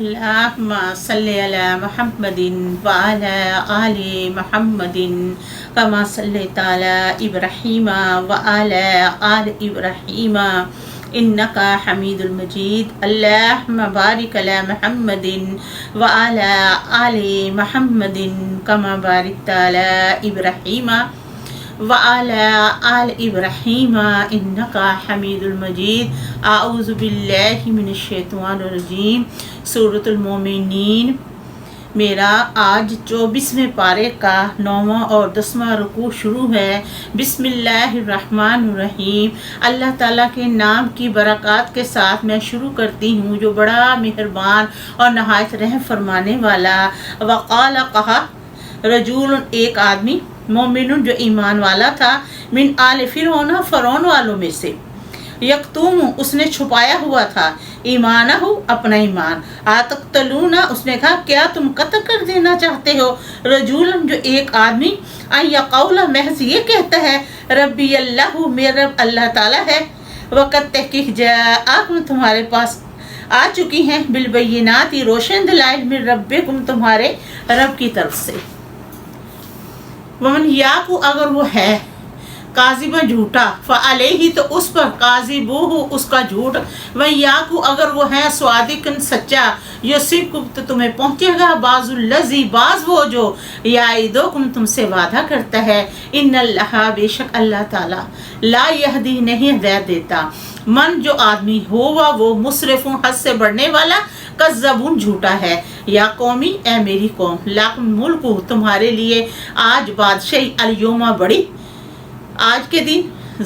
اللهم صل على محمد وعلى آل محمد كما صليت على إبراهيم وعلى آل إبراهيم إنك حميد مجيد اللهم بارك على محمد وعلى آل محمد كما باركت على إبراهيم وعلى آل إبراهيم إنك حميد مجيد أعوذ بالله من الشیطان الرجیم سورۃ المومنین میرا آج 24ویں پارے کا 9واں اور 10واں رکوع شروع ہے۔ بسم اللہ الرحمن الرحیم، اللہ تعالیٰ کے نام کی برکات کے ساتھ میں شروع کرتی ہوں جو بڑا مہربان اور نہایت رحم فرمانے والا۔ وقال کہا رجول ایک آدمی مومن جو ایمان والا تھا من آل فرعون فرعون والوں میں سے یکتوم اس نے چھپایا ہوا تھا ایمانہ اپنا ایمان آتقتلون اس نے کہا کیا تم قتل کر دینا چاہتے ہو رجولن جو ایک آدمی یقول محض یہ کہتا ہے ربی اللہ میرا رب اللہ تعالیٰ ہے وقت تحقیق جاءکم تمہارے پاس آ چکی ہیں بالبینات روشن دلائل من ربکم تمہارے رب کی طرف سے۔ ومن یاکو اگر وہ ہے کاذبہ جھوٹا فعلیہ تو اس پر کاذبوہ اس کا جھوٹ ویاکو اگر وہ ہے صادقن سچا یصبکم تو تمہیں پہنچے گا بعض الذی بعض وہ جو یعدکم تم سے وعدہ کرتا ہے ان اللہ بے شک اللہ تعالی لا یہدی نہیں ہدایت دیتا من جو آدمی ہوا وہ مسرف حد سے بڑھنے والا کذبون جھوٹا ہے۔ یا قومی اے میری قوم لاکم ملک تمہارے لیے آج بادشاہی الیوم بڑی آج کے دن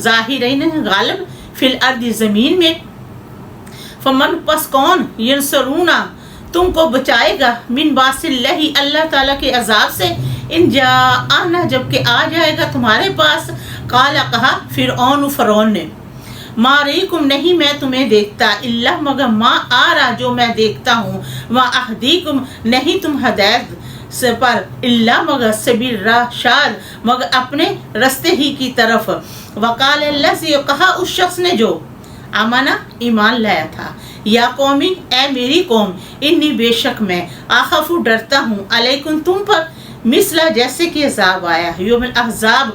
ظاہرین غالب فی الارض زمین میں فمن پس کون ینصرونا تم کو بچائے گا من باس اللہ اللہ تعالیٰ کے عذاب سے ان جاءنا جب کہ آ جائے گا تمہارے پاس قال کہا فرعون نے ماریکم نہیں میں تمہیں دیکھتا اللہ مگر ما آرا جو میں دیکھتا ہوں ما اہدیکم نہیں تم ہدایت سے پر اللہ مگر سبیل راہ شاد مگر اپنے رستے ہی کی طرف۔ وقال اللہ سے کہا اس شخص نے جو امانا ایمان لایا تھا یا قومی اے میری قوم انی بے شک میں آخف ڈرتا ہوں علیکم تم پر مثلا جیسے کہ عذاب آیا یوم الاحزاب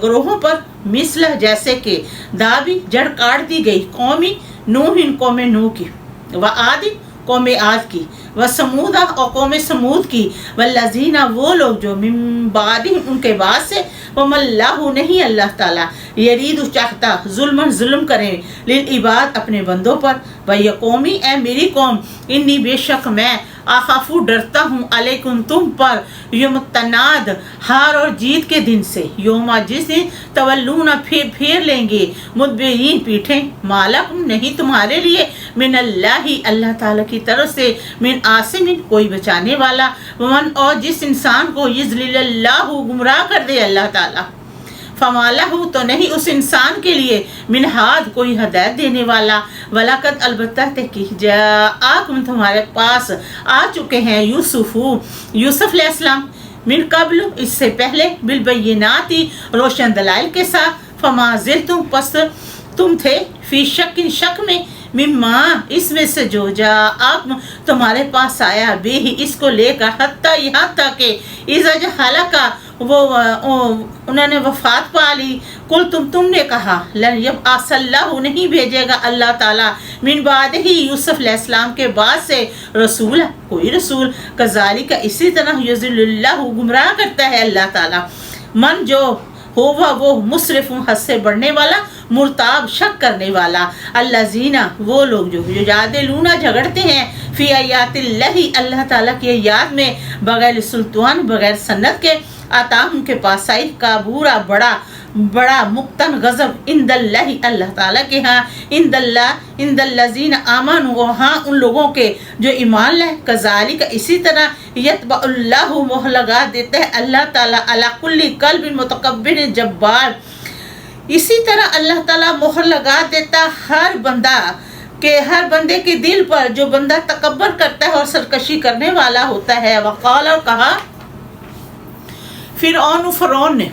گروہوں پر مثلا جیسے کہ دابی جڑ کاٹ دی گئی قومی نوح قوم نوح کی وعاد قوم عاد کی وثمود اور قوم سمود کی والذین وہ لوگ جو من بعدہم ان کے بعد سے وما اللہ نہیں اللہ تعالیٰ یرید چاہتا ظلم کریں للعباد اپنے بندوں پر ویا قومی اے میری قوم انی بے شک میں آخافو ڈرتا ہوں علیکم تم پر یوم التناد ہار اور جیت کے دن سے یوم جس دن تولون پھیر لیں گے مدبرین پیٹھیں مالکم نہیں تمہارے لیے من اللہ اللہ تعالیٰ کی طرف سے من عاصم کوئی بچانے والا ومن اور جس انسان کو یضلل اللہ گمراہ کر دے اللہ تعالیٰ فما لہ تو نہیں اس انسان کے لیے من ہاد کوئی ہدایت دینے والا ولاقد البتہ تحقیق جاءکم تمہارے پاس آ چکے ہیں یوسف علیہ السلام من قبل اس سے پہلے بالبینات روشن دلائل کے ساتھ فما زلتم پس تم تھے فی شک میں مما اس میں سے جو جاءکم تمہارے پاس آیا بے ہی اس کو لے کر حتیٰ یہاں تک کہ اذا جہلکا وہ انہوں نے وفات پا لی کل تم نے کہا لن یبعث اللہ نہیں بھیجے گا اللہ تعالیٰ من بعد ہی یوسف علیہ السلام کے بعد سے رسول کوئی رسول کذالک اسی طرح یضل اللہ گمراہ کرتا ہے اللہ تعالیٰ من جو ہوا وہ مسرف حد سے بڑھنے والا مرتاب شک کرنے والا الذین وہ لوگ جو یجادلون جھگڑتے ہیں فی آیات اللہ اللہ تعالیٰ کی آیات میں بغیر سلطان بغیر سند کے آتاہم کے پاس آئی کا بڑا مقتن غضب عند اللہ اللہ تعالیٰ کے ہاں عند الذین آمنوا ہاں ان لوگوں کے جو ایمان لائے کذالک اسی طرح یتبع اللہ مہر لگا دیتا ہے اللہ تعالیٰ علی کل قلب متکبر جبار اسی طرح اللہ تعالیٰ مہر لگا دیتا ہر بندے کے دل پر جو بندہ تکبر کرتا ہے اور سرکشی کرنے والا ہوتا ہے۔ وقال اور کہا فرعون نے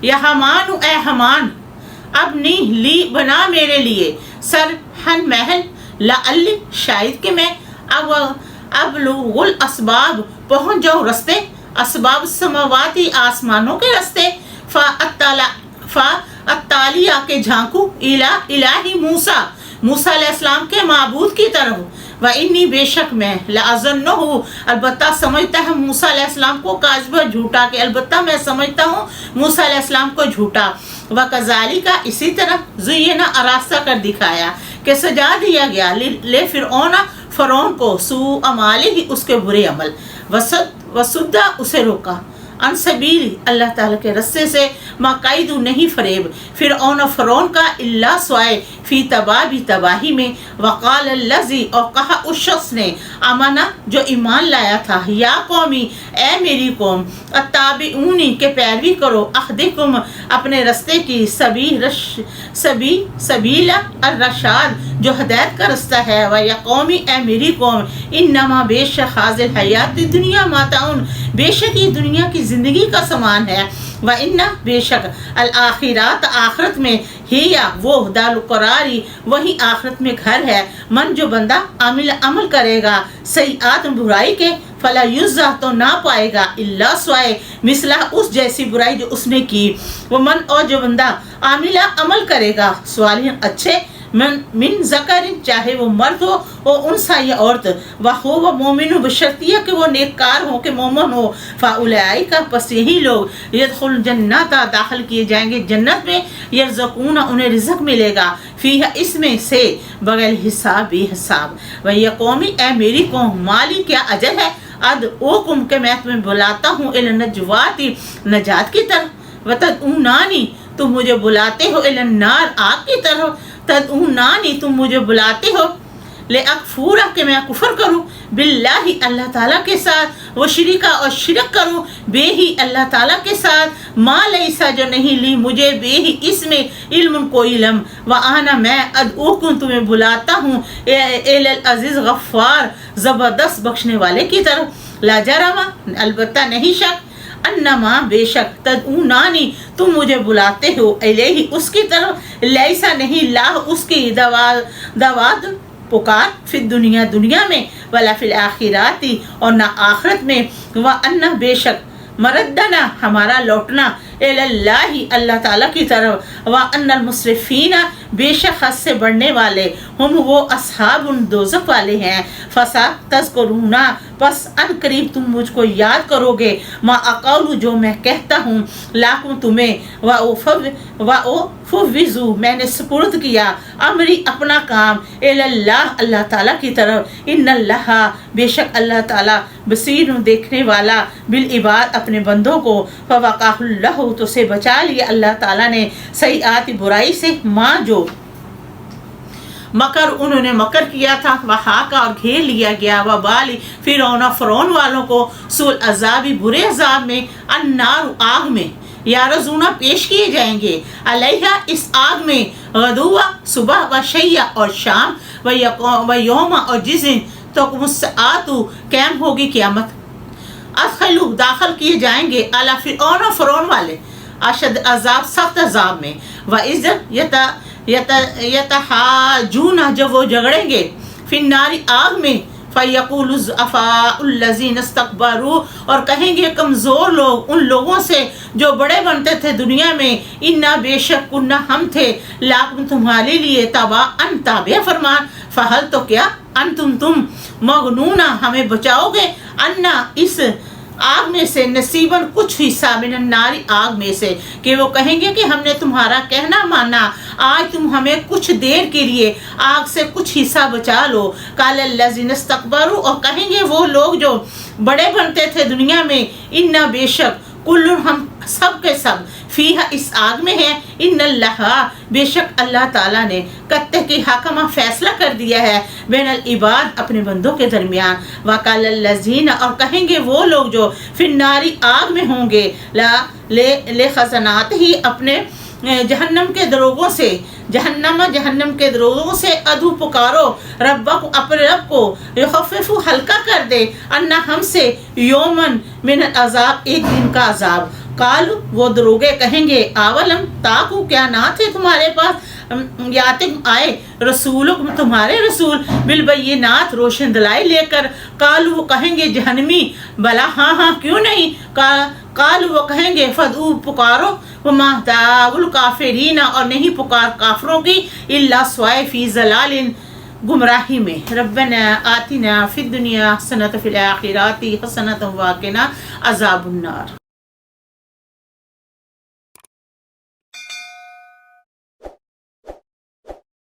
یا حمان اے حمان ابنی لی بنا میرے لیے سرحن محل لعلی شاید کہ میں अब लोगुल असबाब, पहुँच जाओ रस्ते, असबाब समावाती, आसमानों के रस्ते, फ़ा अत्तालिया के झांकू, इलाही मूसा अलैहिस्सलाम के माबूद की तरफ, व इन्नी बेशक मैं लाज़न्नुहु, अलबत्ता समझता है मूसा अलैहिस्सलाम को, काज़िबा झूठा, के अलबत्ता मैं समझता हूँ मूसा अलैहिस्सलाम को झूठा। व कज़ालिका इसी तरह ज़ुय्यिना आरास्ता कर दिखाया कि सजा दिया गया ले फ़िरऔन को सू अमालिही, उसके बुरे अमल, वसुद्दा उसे रोका, अन सबील अल्लाह ताला के रस्ते से, माकाइदू नहीं फरेब फ़िरऔन का इल्ला स्वाए फ़ी तबाही में, वक़ाल लज़ी, और कहा उस शख्स ने, अमना जो ईमान लाया था, या कौमी ए मेरी कौम, अत्ताबिऊनी के पैरवी करो, अहदिकुम अपने रस्ते की, सबीला अर्रशाद जो हदायत का रास्ता है, व या कौमी ए मेरी कौम, इन्नमा बेशक हाज़िल हयात दुनिया माताउन, बेशक ये दुनिया की ज़िंदगी का समान है, व इन्ना बेशक अल आखिरात आखिरत में, ही या वो दारुल करारी वही आखिरत में घर है, मन जो बंदा अमल करेगा सईआत बुराई के, फला युज़्ज़ा तो ना पाएगा, इल्ला स्वाए मिसला उस जैसी बुराई जो उसने की, वो मन और जो बंदा अमल करेगा स्वालिह अच्छे, मिन ज़करिन चाहे वो मर्द हो और उनसा या औरत, वह हो वह मोमिन बशर्तिया कि वो नेककार हो कि मोमिन हो, फ़ाउलाई का पस यही लोग यदखुल जन्नता दाखिल किए जाएंगे जन्नत में, यरज़क़ून उन्हें रिज़्क़ मिलेगा, फ़ीहा इसमें से बगैर हिसाब बेहिसाब, वह या कौमी ए मेरी कौम, माली क्या अजर है, अद ओ कुम के मैं तुम्हें बुलाता हूँ इल नजवाती नजात की तरफ, वतदऊनानी तुम मुझे बुलाते हो इल नार आग की तरफ, तदऊनानी तुम मुझे बुलाते हो ले अकफूरा के मैं कुफर करूँ, बिल्लाही अल्लाह ताला के साथ, वो शरीका और शिरक करूँ बेही अल्लाह ताला के साथ, मा लैसा जो नहीं ली मुझे बेही इसमें इल्म कोई इल्म, व आना मैं अदऊकुम तुम्हें बुलाता हूँ एल अजीज़ गफ़्फ़ार ज़बरदस्त बख्शने वाले की तरफ, ला जरमा अलबत्ता नहीं शक, अन्नमा बेशक तदऊनानी तुम मुझे बुलाते हो इलैहि उसकी तरफ, लैसा नहीं लाह उसकी दवाद पुकार फिर दुनिया में, वला फिल आखिराती और ना आखिरत में, व अन्ना बेशक मरद्दना हमारा लौटना इलल्लाही अल्लाह ताला की तरफ, व अन्नल मुस्रिफीना बेशक हद से बढ़ने वाले, हम वो अस्हाबुन दोज़ख वाले हैं, फसा तज़कुरूना बस अन करीब तुम मुझको याद करोगे, मा अक़ौलु जो मैं कहता हूँ, लाकुम तुम्हें, व फुव्विज़ु मैंने सुपुर्द किया, अमरी अपना काम, इलल्लाह अल्लाह ताला की तरफ, इन्नल्लाह बेशक अल्लाह ताला बसीर देखने वाला, बिल इबाद अपने बंदों को, फ़वक़ाहुल्लाहु तो से बचा लिया अल्लाह ताला ने, सईआत बुराई से, माँ जो मकर उन्होंने मकर किया था, वहाँ का और घेर लिया गया, वह बाली फ़िरौन वालों को, सुल अज़ाबी बुरे अज़ाब में, अन्नार आग में, या रज़ूना पेश किए जाएंगे, अलैहा इस आग में, गदुवा सुबह व शैया और शाम, व यौमा और जिस दिन तो मुस्सातु कैम होगी क़यामत, अदखलू दाखिल किए जाएंगे अला फ़िरौन वाले अशद अज़ाब सख्त अज़ाब में, व इज़्ज़त यतहाजूना जब वो झगड़ेंगे फिर नारी आग में, फ़यक़ूलु ज़ुअफ़ाउल्लज़ीन इस्तकबरू और कहेंगे कमज़ोर लोग उन लोगों से जो बड़े बनते थे दुनिया में, इन्ना बेशक कुन्ना हम थे लाकुम तुम्हारे लिए तबा अन ताबे फरमान, फ़हल तो क्या अन तुम मगनूना हमें बचाओगे, अन्ना इस आग में से नसीबन कुछ हिस्सा मिनन नारी आग में से, कि वो कहेंगे कि हमने तुम्हारा कहना माना, आज तुम हमें कुछ देर के लिए आग से कुछ हिस्सा बचा लो, कालल्लज़ीन इस्तकबरू और कहेंगे वो लोग जो बड़े बनते थे दुनिया में, इन्ना बेशक कुल्लुन हम सब के सब फीहा इस आग में है, इन्नल्लाह बेशक अल्लाह ताला ने कत्ते की हकमा फैसला कर दिया है बैनल इबाद अपने बंदों के दरमियान, वकालल्लज़ीन और कहेंगे वो लोग जो फिर नारी आग में होंगे, ले खज़नात ही अपने जहन्नम के दरोगों से, जहन्नम के दरोगों से अदू पुकारो रब्बक अपने रब को, युख़फ़िफ़ु हल्का कर दे, अन्ना हमसे योमन मिन अज़ाब एक दिन का अज़ाब, काल वो दरोगे कहेंगे आवलम ताकू क्या ना थे तुम्हारे पास, یاتم آئے رسولکم تمہارے رسول بالبینات روشن دلائل لے کر، قالو وہ کہیں گے جہنمی بلا ہاں ہاں کیوں نہیں، قالو وہ کہیں گے فدعو پکارو، وما دعوا الکافرین اور نہیں پکار کافروں کی، الا سوائے فی ضلال گمراہی میں۔ ربنا آتنا فی الدنیا حسنۃ وفی الآخرۃ حسنۃ وقنا عذاب النار۔